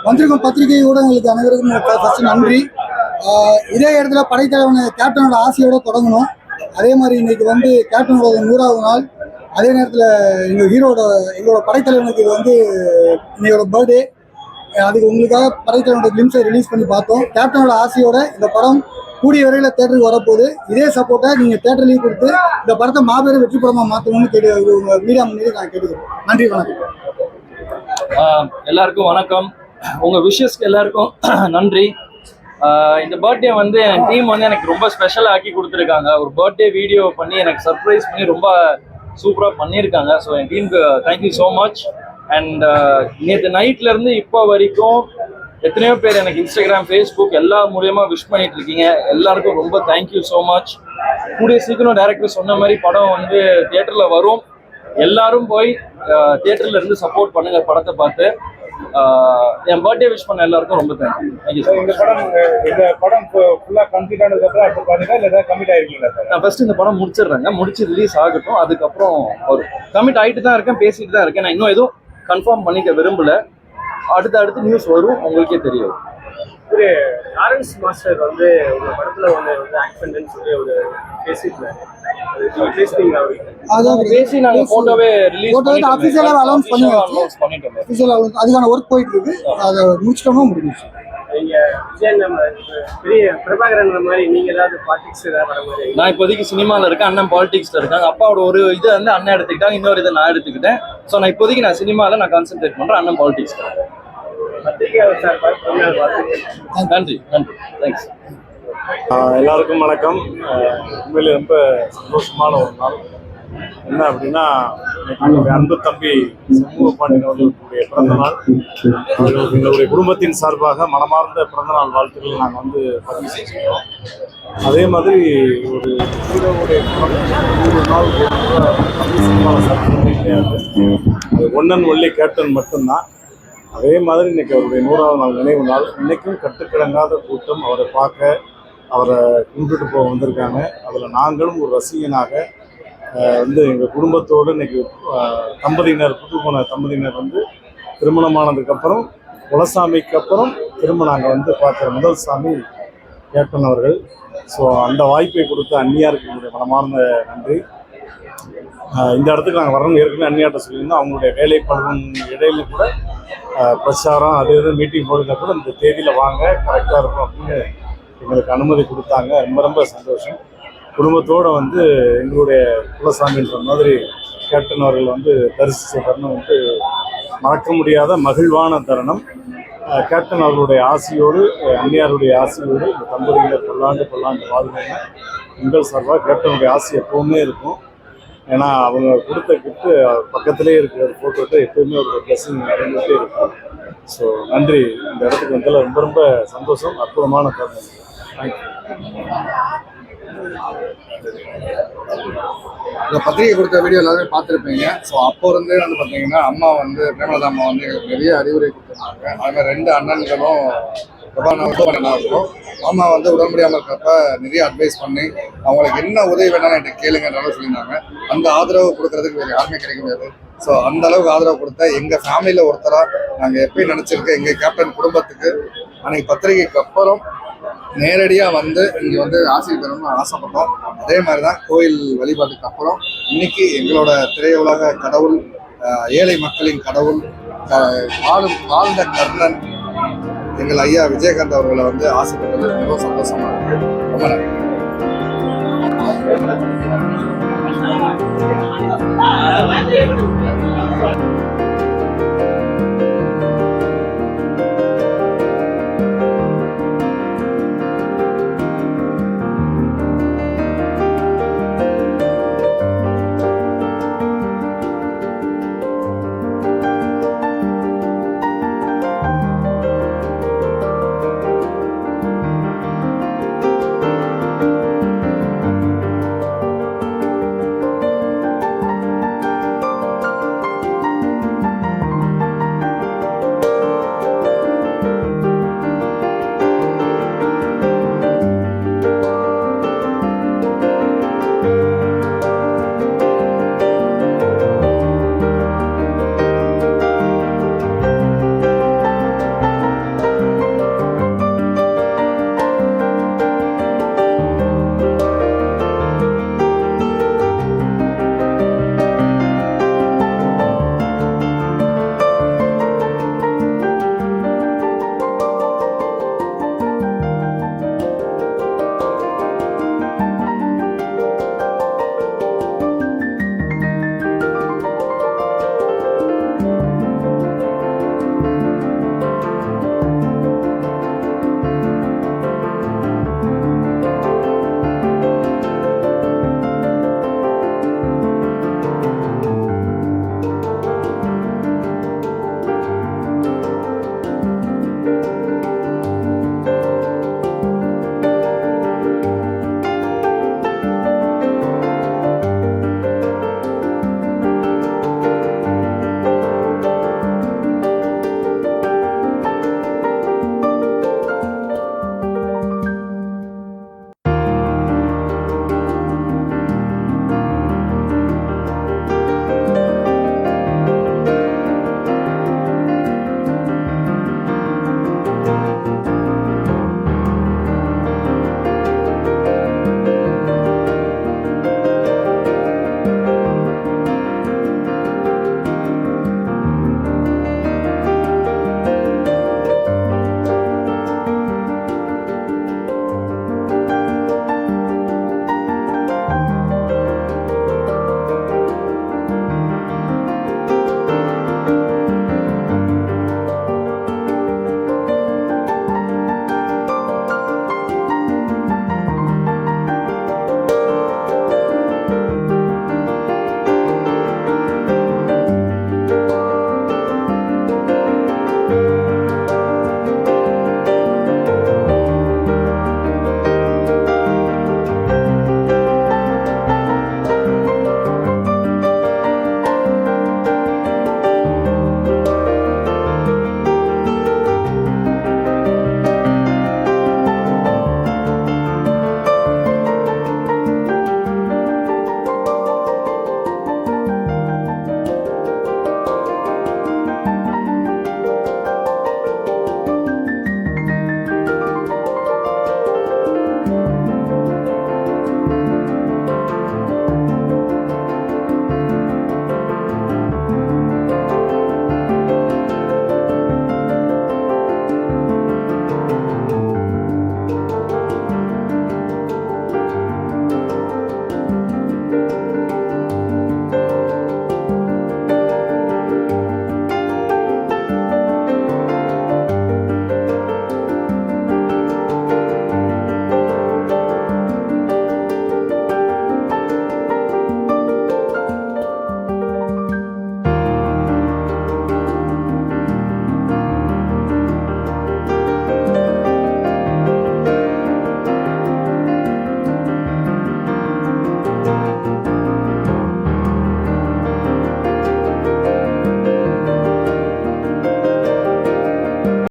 வந்திருக்கும் பத்திரிகை ஊடகங்களுக்கு அனைவருக்கும் ஃபர்ஸ்ட் நன்றி. இதே இடத்துல படைத்தலைவன் கேப்டனோட ஆசையோட தொடங்கணும். அதே மாதிரி இன்னைக்கு வந்து கேப்டனோட 100வது நாள். அதே நேரத்தில் எங்களோட படைத்தலைவனுக்கு இது வந்து இன்னையோட பர்த்டே. அதுக்கு உங்களுக்காக படைத்தலைவனோட கிளிம்ஸை ரிலீஸ் பண்ணி பார்த்தோம். கேப்டனோட ஆசையோட இந்த படம் கூடிய விரைவில் தேட்டருக்கு வரப்போகுது. இதே சப்போர்ட்டை நீங்கள் தேட்டர்லேயும் கொடுத்து இந்த படத்தை மாபெரும் வெற்றி படமாக மாற்றணும்னு உங்கள் மீடியா முன்னாடி நான் கேட்டுக்கிறேன். நன்றி, வணக்கம். எல்லாருக்கும் வணக்கம். உங்கள் விஷஸ்க்கு எல்லாருக்கும் நன்றி. இந்த பர்த்டே வந்து என் டீம் வந்து எனக்கு ரொம்ப ஸ்பெஷலாக ஆக்கி கொடுத்துருக்காங்க. ஒரு பர்த்டே வீடியோ பண்ணி எனக்கு சர்ப்ரைஸ் பண்ணி ரொம்ப சூப்பராக பண்ணியிருக்காங்க. ஸோ என் டீமுக்கு தேங்க்யூ ஸோ மச். அண்ட் நேற்று நைட்லேருந்து இப்போ வரைக்கும் எத்தனையோ பேர் எனக்கு இன்ஸ்டாகிராம், ஃபேஸ்புக் எல்லா மூலியமா விஷ் பண்ணிட்டு இருக்கீங்க. எல்லாருக்கும் ரொம்ப தேங்க்யூ ஸோ மச். கூடிய சீக்கிரம் டைரக்டர் சொன்ன மாதிரி படம் வந்து தியேட்டரில் வரும். எல்லாரும் போய் தியேட்டர்ல இருந்து சப்போர்ட் பண்ணுங்க படத்தை பார்த்து. என் பர்த்டே விஷ் பண்ண எல்லாருக்கும் ரொம்ப தேங்க்யூ. இந்த படம் ஃபுல்லா கம்ப்ளீட் ஆனதுக்கு அடுத்து பாத்தீங்கன்னா இல்ல ஏதாவது கமிட் ஆயிருக்கீங்களா சார்? நான் ஃபர்ஸ்ட் இந்த படம் முடிச்சிடுறேங்க. முடிச்சு ரிலீஸ் ஆகட்டும். அதுக்கப்புறம் ஒரு கமிட் ஆகிட்டு தான் இருக்கேன், பேசிட்டு தான் இருக்கேன். நான் இன்னும் எதுவும் கன்ஃபார்ம் பண்ணிக்க விரும்பல. அடுத்து நியூஸ் வரும், உங்களுக்கே தெரியும். ஒரு லாரன்ஸ் மாஸ்டர் வந்து உங்க படத்துல ஒன்று வந்து ஆக்சிடென்ட்னு சொல்லி ஒரு பேசியிருந்தாரு. பேசி நாங்க போட்டோவே ரிலீஸ் பண்ணிட்டோம். அபிஷியலாக அனௌன்ஸ் பண்ணிட்டோம். அபிஷியலாக அதுக்கான ஒர்க் போயிட்டு இருக்கு. அதை முடிச்சிட்டோம்னா முடிஞ்சிச்சு. நீங்க விஜய் நம்ம பெரிய பிரபாகரன் மாதிரி நீங்க ஏதாவது பாலிடிக்ஸ் ஏதாவது வர மாதிரி? நான் இப்போதைக்கு சினிமாவில் இருக்கேன், அண்ணன் பாலிடிக்ஸ்ல இருக்காங்க. அப்பாவோட ஒரு இது வந்து அண்ணன் எடுத்துக்கிட்டாங்க, இன்னொரு இதை நான் எடுத்துக்கிட்டேன். ஸோ நான் இப்போதைக்கு நான் சினிமாவில் நான் கான்சென்ட்ரேட் பண்றேன், அண்ணன் பாலிடிக்ஸ். நன்றி நன்றி, தேங்க்ஸ். எல்லாருக்கும் வணக்கம். உண்மையிலே ரொம்ப சந்தோஷமான ஒரு நாள். என்ன அப்படின்னா, என்னுடைய அன்பு தம்பி சமூக பாண்டியன் அவர்களுடைய பிறந்த நாள். எங்களுடைய குடும்பத்தின் சார்பாக மனமார்ந்த பிறந்தநாள் வாழ்த்துக்களை நாங்கள் வந்து பதிவு செஞ்சுக்கிறோம். அதே மாதிரி ஒரு ஹீரோவுடைய 100 நாள் ஒன்னன் ஒன்லி கேப்டன் மட்டும்தான். அதே மாதிரி இன்னைக்கு அவருடைய 100வது நாள் நினைவு நாள். இன்னைக்கும் கட்டுக்கிடங்காத கூட்டம் அவரை பார்க்க, அவரை கும்பிட்டு போக வந்திருக்காங்க. அதில் நாங்களும் ஒரு ரசிகனாக வந்து எங்கள் குடும்பத்தோடு இன்னைக்கு தம்பதியினர், புது போன தம்பதியினர் வந்து திருமணமானதுக்கப்புறம் குலசாமிக்கு அப்புறம் திரும்ப நாங்கள் வந்து பார்க்குற முதல் சாமி கேப்டன் அவர்கள். ஸோ அந்த வாய்ப்பை கொடுத்த அந்நியாருக்கு என்னுடைய மனமார்ந்த நன்றி. இந்த இடத்துக்கு நாங்கள் வரணும் ஏற்கனவே அந்நியார்ட்ட சொல்லியிருந்தோம். அவங்களுடைய வேலை பலன் இடையில கூட பிரச்சாரம் அது எதுவும் மீட்டிங் போடுங்க கூட இந்த தேதியில் வாங்க, கரெக்டாக இருக்கும் அப்படின்னு எங்களுக்கு அனுமதி கொடுத்தாங்க. ரொம்ப ரொம்ப சந்தோஷம். குடும்பத்தோடு வந்து எங்களுடைய குலசாமின்ற மாதிரி கேப்டன் அவர்கள் வந்து தரிசித்த தருணம் வந்து மறக்க முடியாத மகிழ்வான தருணம். கேப்டன் அவர்களுடைய ஆசையோடு, அந்நியாருடைய ஆசையோடு இந்த தம்பதியினர் பல்லாண்டு வாழ்க்கைங்க. எங்கள் சார்பாக கேப்டனுடைய ஆசை எப்போவுமே இருக்கும். ஏன்னா அவங்க கொடுத்த கிஃப்ட்டு பக்கத்துலேயே இருக்கிற ஃபோட்டோட்டு எப்போயுமே ஒரு பிளஸிங் இருந்துகிட்டே இருக்கும். ஸோ நன்றி. இந்த இடத்துக்கு வந்ததில் ரொம்ப ரொம்ப சந்தோஷம். அற்புதமான தருணம். இந்த பத்திரிகை கொடுத்த வீடியோ எல்லாருமே பார்த்துருப்பீங்க. ஸோ அப்போ இருந்தே வந்து பார்த்தீங்கன்னா அம்மா வந்து பிரேமலதா அம்மா வந்து எங்களுக்கு நிறைய அறிவுரை கொடுத்துருந்தாங்க. அதுமாதிரி 2 அண்ணன்களும் பிரபாகரனும் அம்மா வந்து உடல் முடியாமல் இருக்கிறப்ப நிறைய அட்வைஸ் பண்ணி அவங்களுக்கு என்ன உதவி வேணாலும் என்கிட்ட கேளுங்கன்றளவு சொல்லியிருந்தாங்க. அந்த ஆதரவு கொடுக்கறதுக்கு வேறு யாருமே கிடைக்க முடியாது. ஸோ அந்த அளவுக்கு ஆதரவு கொடுத்த எங்கள் ஃபேமிலியில் ஒருத்தராக நாங்கள் எப்பயும் நினச்சிருக்கோம். எங்கள் கேப்டன் குடும்பத்துக்கு அன்னைக்கு பத்திரிகைக்கு அப்புறம் நேரடியாக வந்து இங்கே வந்து ஆசை பெறணும்னு ஆசைப்பட்டோம். அதே மாதிரி தான் கோயில் வழிபாட்டுக்கு அப்புறம் இன்னைக்கு எங்களோட திரையுலக கடவுள், ஏழை மக்களின் கடவுள், வாழ்ந்த கர்ணன் எங்கள் ஐயா விஜயகாந்த் அவர்களை வந்து ஆசைப்பட்டது ரொம்ப சந்தோஷமா இருக்கு. ரொம்ப நன்றி.